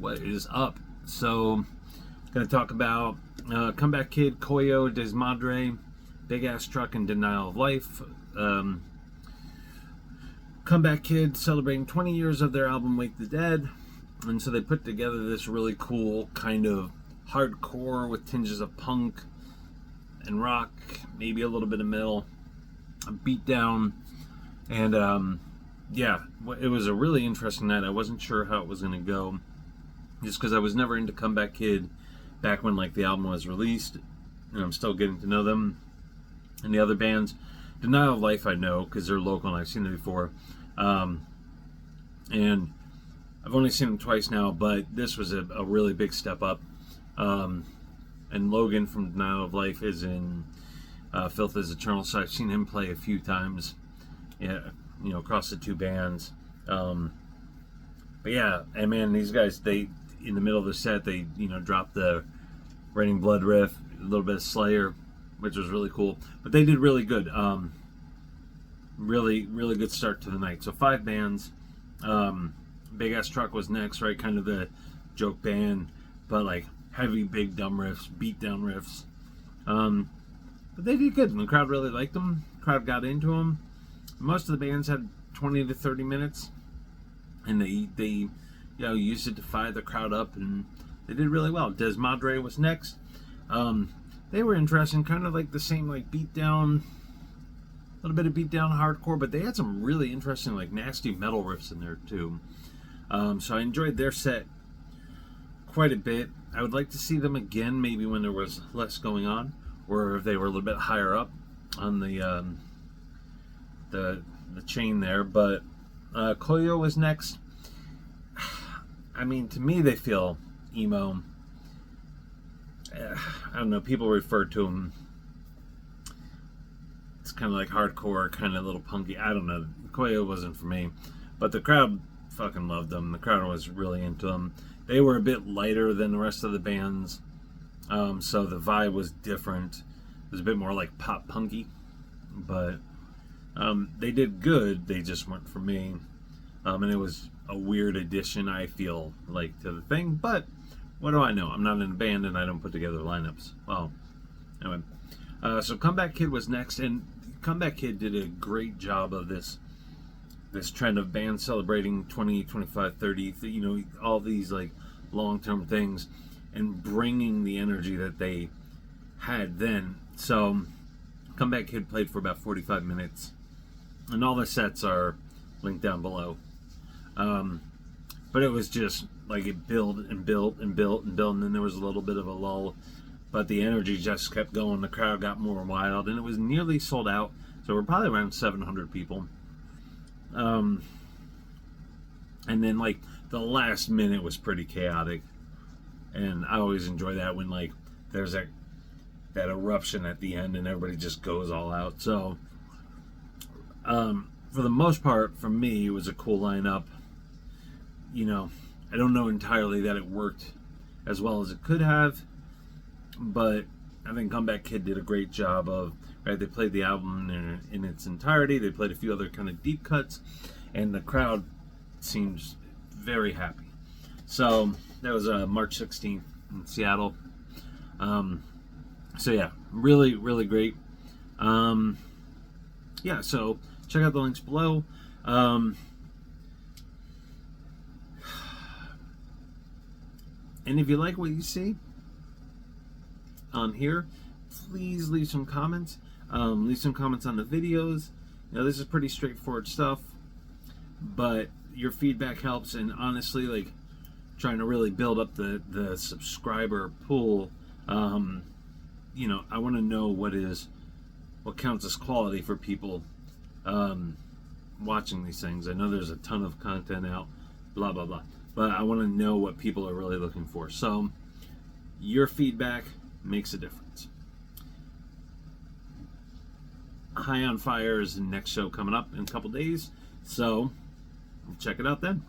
what is up? So, gonna talk about Comeback Kid, Koyo, Desmadre, Big Ass Truck, and Denial of Life. Comeback Kid celebrating 20 years of their album Wake the Dead, and so they put together this really cool kind of hardcore with tinges of punk and rock, maybe a little bit of metal, a beat down, and yeah, it was a really interesting night. I wasn't sure how it was going to go, just because I was never into Comeback Kid back when like the album was released, and I'm still getting to know them. And the other bands, Denial of Life, I know because they're local and I've seen them before, and I've only seen them twice now, but this was a really big step up. And Logan from Denial of Life is in Filth is Eternal, so I've seen him play a few times, yeah, you know, across the two bands. But yeah, and man, these guys, they, in the middle of the set, they, you know, dropped the Raining Blood riff, a little bit of Slayer, which was really cool. But they did really good. Really good start to the night. So 5 bands. Big Ass Truck was next, right? Kind of the joke band, but like heavy, big, dumb riffs, beat down riffs. But they did good, and the crowd really liked them. The crowd got into them. Most of the bands had 20 to 30 minutes, and they you know, used it to fire the crowd up, and they did really well. Desmadre was next. They were interesting, kind of like the same like beat down, a little bit of beat down hardcore, but they had some really interesting like nasty metal riffs in there too. So I enjoyed their set quite a bit. I would like to see them again, maybe when there was less going on, or if they were a little bit higher up on the chain there. But Koyo was next. I mean, to me, they feel emo. I don't know. People refer to them. It's kind of like hardcore, kind of a little punky. I don't know. Koyo wasn't for me, but the crowd fucking loved them. The crowd was really into them. They were a bit lighter than the rest of the bands, so the vibe was different. It was a bit more like pop punky, but they did good. They just weren't for me, and it was a weird addition, I feel like, to the thing. But what do I know? I'm not in a band and I don't put together lineups. Well, anyway, so Comeback Kid was next, and Comeback Kid did a great job of this trend of bands celebrating 20, 25, 30, you know, all these like long-term things, and bringing the energy that they had then. So Comeback Kid played for about 45 minutes, and all the sets are linked down below. But it was just like it built and built and built and built, and then there was a little bit of a lull, but the energy just kept going. The crowd got more wild, and it was nearly sold out. So we're probably around 700 people. And then like the last minute was pretty chaotic, and I always enjoy that when like there's that eruption at the end and everybody just goes all out. So for the most part, for me, it was a cool lineup. You know, I don't know entirely that it worked as well as it could have, but I think Comeback Kid did a great job of, right, they played the album in its entirety. They played a few other kind of deep cuts, and the crowd seems very happy. So that was March 16th in Seattle. So yeah, really great. Yeah, so check out the links below. And if you like what you see on here, please leave some comments. Leave some comments on the videos. You know, this is pretty straightforward stuff, but your feedback helps. And honestly, like, trying to really build up the subscriber pool. You know, I want to know what counts as quality for people watching these things. I know there's a ton of content out, blah blah blah, but I want to know what people are really looking for. So your feedback makes a difference. High on Fire is the next show coming up in a couple days, so check it out then.